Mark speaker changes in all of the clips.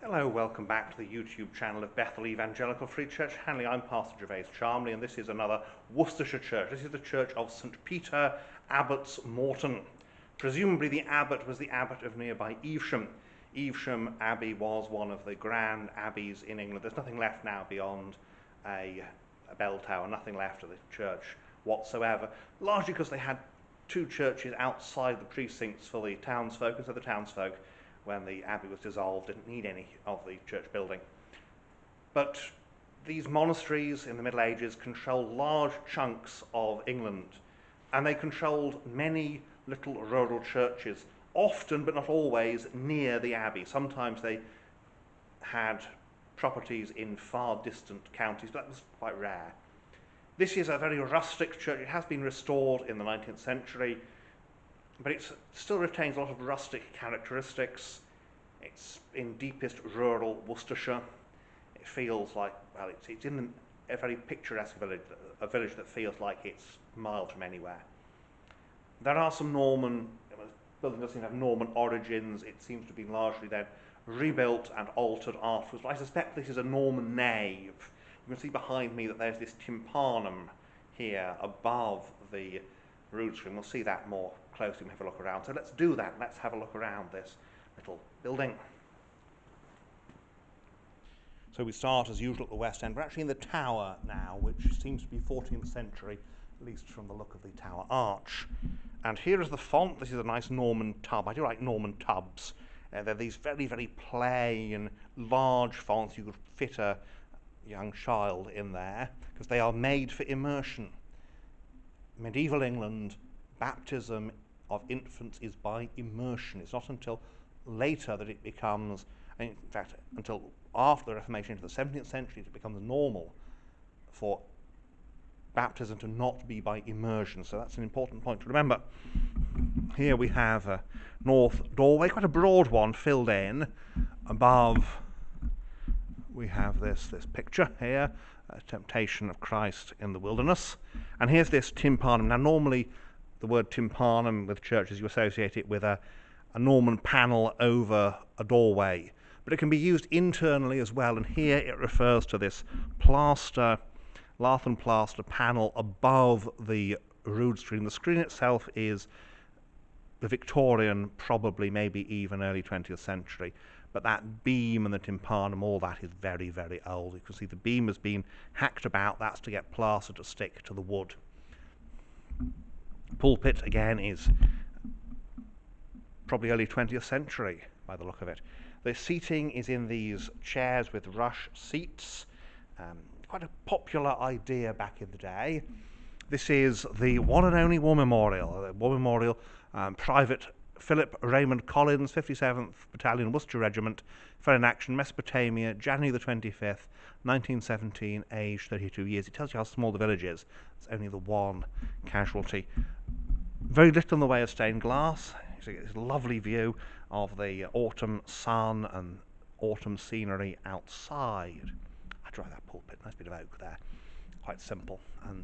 Speaker 1: Hello, welcome back to the YouTube channel of Bethel Evangelical Free Church Hanley. I'm Pastor Gervais Charmley, and this is another Worcestershire church. This is the church of St. Peter, Abbots Morton. Presumably the abbot was the abbot of nearby Evesham. Evesham Abbey was one of the grand abbeys in England. There's nothing left now beyond a bell tower, nothing left of the church whatsoever, largely because they had two churches outside the precincts for the townsfolk, and so the townsfolk, when the abbey was dissolved, didn't need any of the church building. But these monasteries in the Middle Ages controlled large chunks of England, and they controlled many little rural churches, often but not always near the abbey. Sometimes they had properties in far distant counties, but that was quite rare. This is a very rustic church. It has been restored in the 19th century, but it still retains a lot of rustic characteristics. It's in deepest rural Worcestershire. It feels like, well, it's in a very picturesque village, a village that feels like it's miles from anywhere. There are some Norman, the building does seem to have Norman origins. It seems to have been largely then rebuilt and altered afterwards. But I suspect this is a Norman nave. You can see behind me that there's this tympanum here above the rood screen. We'll see that more closely when we have a look around. So let's do that. Let's have a look around this little building. So we start as usual at the west end. We're actually in the tower now, which seems to be 14th century, at least from the look of the tower arch. And here is the font. This is a nice Norman tub. I do like Norman tubs. They're these very, very plain, large fonts. You could fit a young child in there because they are made for immersion. Medieval England, baptism of infants is by immersion. It's not until later that it becomes, in fact, until after the Reformation into the 17th century, it becomes normal for baptism to not be by immersion. So that's an important point to remember. Here we have a north doorway, quite a broad one, filled in. Above we have this picture here, a temptation of Christ in the wilderness. And here's this tympanum. Now normally the word tympanum with churches, you associate it with a Norman panel over a doorway, but it can be used internally as well, and here it refers to this plaster, lath and plaster panel above the rood screen. The screen itself is the Victorian, probably maybe even early 20th century, but that beam and the tympanum, all that is very, very old. You can see the beam has been hacked about. That's to get plaster to stick to the wood. Pulpit, again, is probably early 20th century by the look of it. The seating is in these chairs with rush seats. Quite a popular idea back in the day. This is the one and only War Memorial. Private Philip Raymond Collins, 57th Battalion, Worcestershire Regiment, fell in action, Mesopotamia, January the 25th, 1917, age 32 years. It tells you how small the village is. It's only the one casualty. Very little in the way of stained glass. It's a lovely view of the autumn sun and autumn scenery outside. I drive that pulpit, nice bit of oak there. Quite simple. And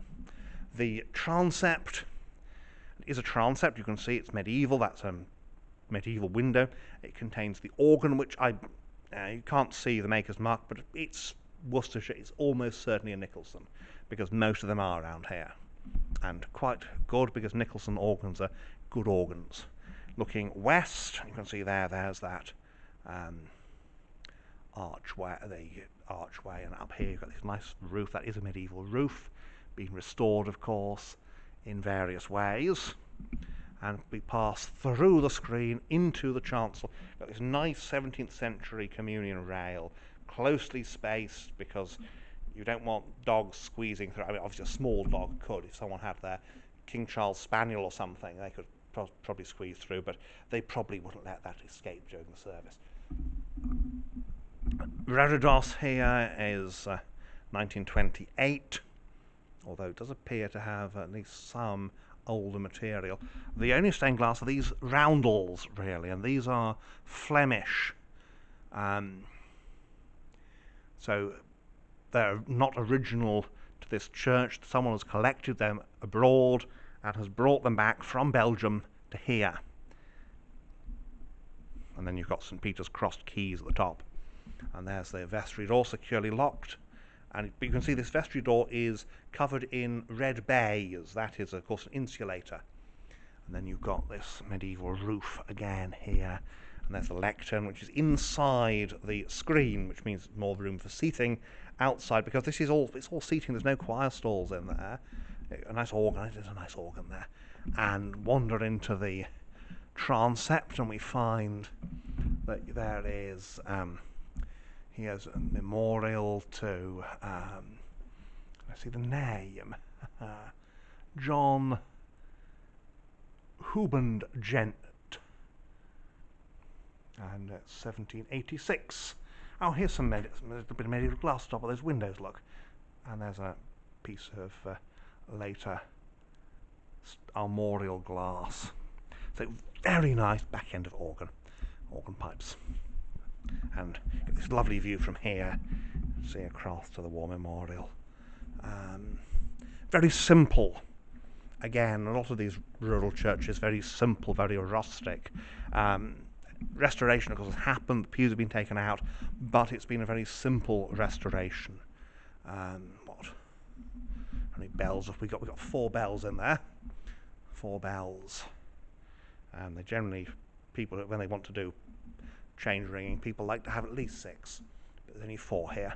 Speaker 1: the transept is a transept. You can see it's medieval. That's a medieval window. It contains the organ, which you can't see the maker's mark, but it's Worcestershire. It's almost certainly a Nicholson, because most of them are around here. And quite good, because Nicholson organs are good organs. Looking west, you can see there's that archway, and up here you've got this nice roof. That is a medieval roof, being restored, of course, in various ways. And we pass through the screen into the chancel. Got this nice 17th century communion rail, closely spaced, because you don't want dogs squeezing through. I mean, obviously a small dog could. If someone had their King Charles Spaniel or something, they could probably squeeze through, but they probably wouldn't let that escape during the service. Reredos here is 1928, although it does appear to have at least some older material. The only stained glass are these roundels, really, and these are Flemish. So they're not original to this church. Someone has collected them abroad and has brought them back from Belgium to here. And then you've got St. Peter's crossed keys at the top. And there's the vestry door, securely locked. And you can see this vestry door is covered in red baize. That is, of course, an insulator. And then you've got this medieval roof again here. And there's the lectern, which is inside the screen, which means more room for seating outside, because it's all seating. There's no choir stalls in there. A nice organ. There's a nice organ there. And wander into the transept, and we find that there is here's a memorial to let's see the name, John Hubendgent, and it's 1786. Oh, here's some there's a bit of medieval glass top of those windows, look, and there's a piece of later armorial glass. So very nice back end of organ pipes, and get this lovely view from here, see across to the War Memorial. Very simple. Again, a lot of these rural churches, very simple, very rustic. Restoration, of course, has happened. The pews have been taken out, but it's been a very simple restoration. How many bells have we got? We've got 4 bells in there. 4 bells. And they generally, people, when they want to do change ringing, people like to have at least 6. But there's only 4 here.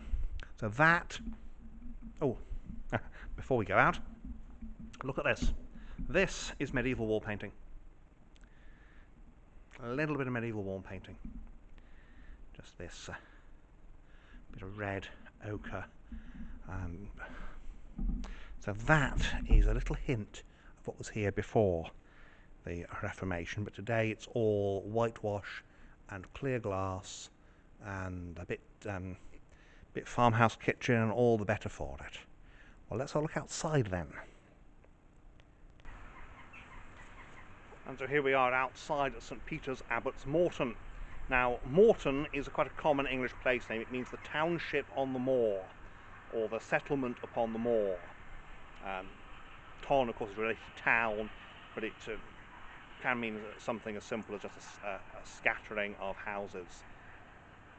Speaker 1: So that, before we go out, look at this. This is medieval wall painting. A little bit of medieval wall painting. Just this bit of red ochre. So that is a little hint of what was here before the Reformation, but today it's all whitewash and clear glass and a bit farmhouse kitchen, and all the better for it. Well, let's have a look outside then. And so here we are outside at St Peter's, Abbots Morton. Now, Morton is quite a common English place name. It means the township on the moor, or the settlement upon the moor. Ton, of course, is related to town, but it can mean something as simple as just a scattering of houses.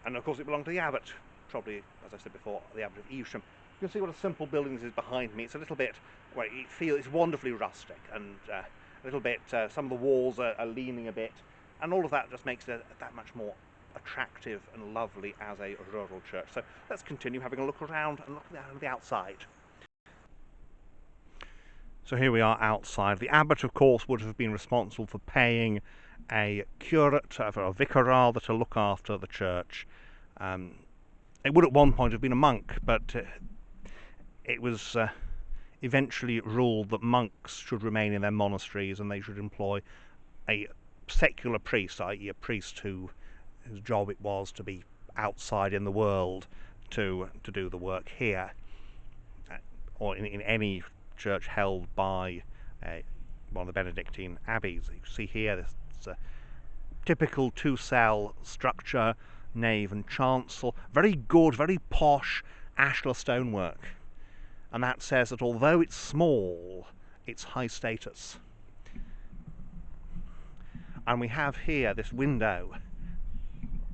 Speaker 1: And of course it belonged to the abbot, probably, as I said before, the abbot of Evesham. You can see what a simple building this is behind me. It's a little bit, well, it's wonderfully rustic, and a little bit, some of the walls are leaning a bit, and all of that just makes it that much more attractive and lovely as a rural church. So let's continue having a look around and look at the outside. So here we are outside. The abbot, of course, would have been responsible for paying a curate, or a vicar rather, to look after the church. It would at one point have been a monk, but it was eventually ruled that monks should remain in their monasteries, and they should employ a secular priest, i.e. a priest whose job it was to be outside in the world to do the work here, or in any church held by one of the Benedictine abbeys. You can see here this typical 2-cell structure, nave and chancel, very good, very posh ashlar stonework, and that says that although it's small, it's high status. And we have here this window.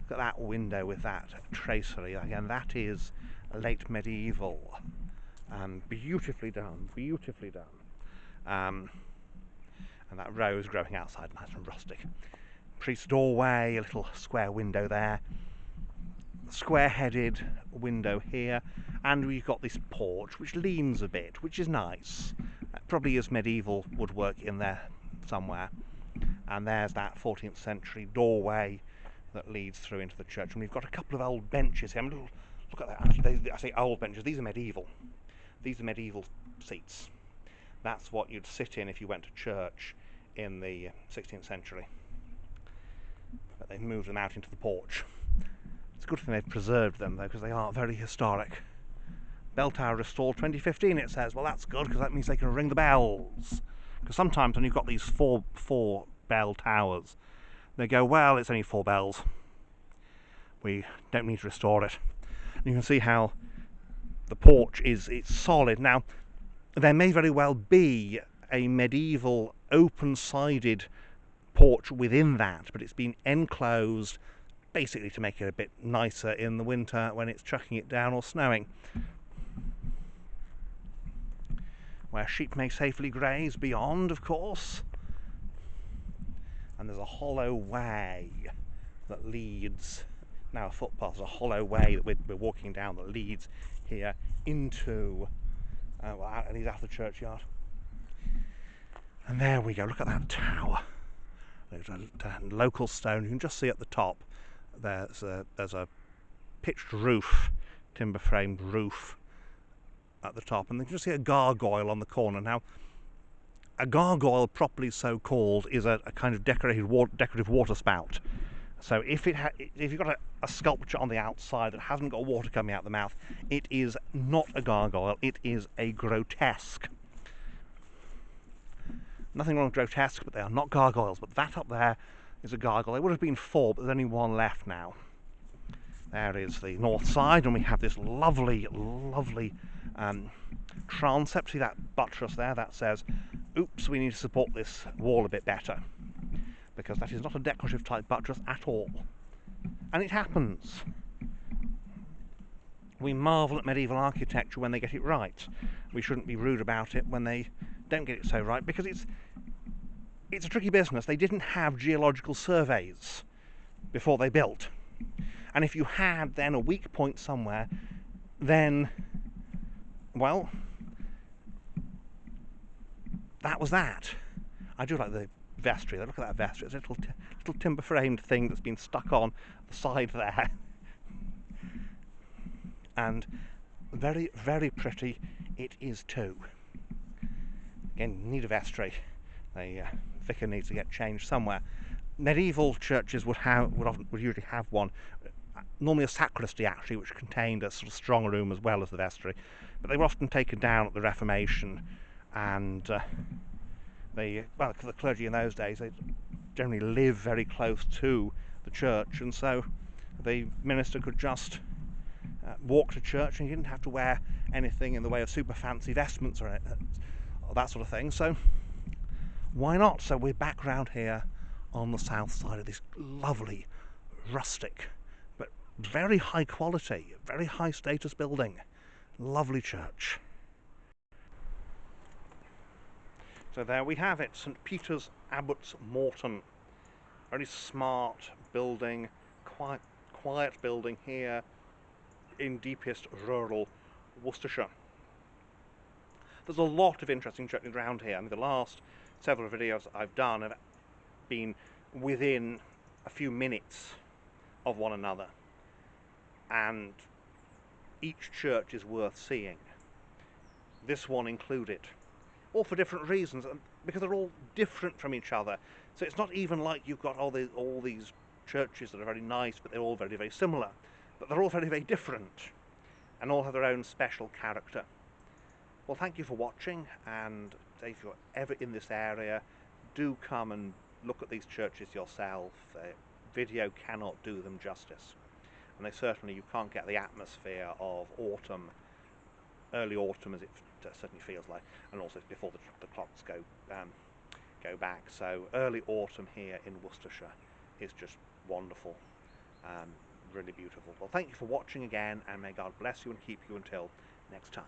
Speaker 1: Look at that window with that tracery. Again, that is late medieval. Beautifully done, beautifully done. And that rose growing outside, nice and rustic. Priest's doorway, a little square window there. Square-headed window here, and we've got this porch which leans a bit, which is nice. Probably is medieval woodwork in there somewhere. And there's that 14th century doorway that leads through into the church. And we've got a couple of old benches here. Look at that. Actually, I say old benches. These are medieval. These are medieval seats. That's what you'd sit in if you went to church in the 16th century. But they've moved them out into the porch. It's a good thing they've preserved them, though, because they are very historic. Bell tower restored 2015, it says. Well, that's good, because that means they can ring the bells. Because sometimes when you've got these four bell towers, they go, well, it's only 4 bells. We don't need to restore it. And you can see how the porch it's solid. Now, there may very well be a medieval open-sided porch within that, but it's been enclosed basically to make it a bit nicer in the winter when it's chucking it down or snowing. Where sheep may safely graze beyond, of course. And there's a hollow way that leads, now a footpath, there's a hollow way that we're walking down that leads here into, and he's after the churchyard. And there we go, look at that tower. There's a local stone, you can just see at the top, there's a pitched roof, timber framed roof at the top, and you can just see a gargoyle on the corner. Now, a gargoyle, properly so called, is a kind of decorative water spout. So if you've got a sculpture on the outside that hasn't got water coming out the mouth, it is not a gargoyle, it is a grotesque. Nothing wrong with grotesque, but they are not gargoyles. But that up there is a gargoyle. There would have been 4, but there's only 1 left now. There is the north side, and we have this lovely, lovely transept. See that buttress there? That says, oops, we need to support this wall a bit better, because that is not a decorative type buttress at all. And it happens. We marvel at medieval architecture when they get it right. We shouldn't be rude about it when they don't get it so right, because it's a tricky business. They didn't have geological surveys before they built. And if you had then a weak point somewhere, then, well, that was that. I do like the vestry. Look at that vestry. It's a little timber framed thing that's been stuck on the side there. And very, very pretty it is too. Again, need a vestry. The vicar needs to get changed somewhere. Medieval churches would usually have one, normally a sacristy actually, which contained a sort of strong room as well as the vestry. But they were often taken down at the Reformation, and the clergy in those days, they generally lived very close to the church, and so the minister could just walk to church, and he didn't have to wear anything in the way of super fancy vestments or that sort of thing. So why not? So we're back round here on the south side of this lovely, rustic, but very high quality, very high status building. Lovely church. So there we have it, St. Peter's, Abbots Morton. Very smart building, quiet building here in deepest rural Worcestershire. There's a lot of interesting churches around here. I mean, the last several videos I've done have been within a few minutes of one another, and each church is worth seeing, this one included, all for different reasons, because they're all different from each other. So it's not even like you've got all these churches that are very nice, but they're all very, very similar, but they're all very, very different and all have their own special character. Well, thank you for watching, and if you're ever in this area, do come and look at these churches yourself. Video cannot do them justice, and you can't get the atmosphere of autumn, early autumn as it certainly feels like, and also before the clocks go back. So early autumn here in Worcestershire is just wonderful, really beautiful. Well, thank you for watching again, and may God bless you and keep you until next time.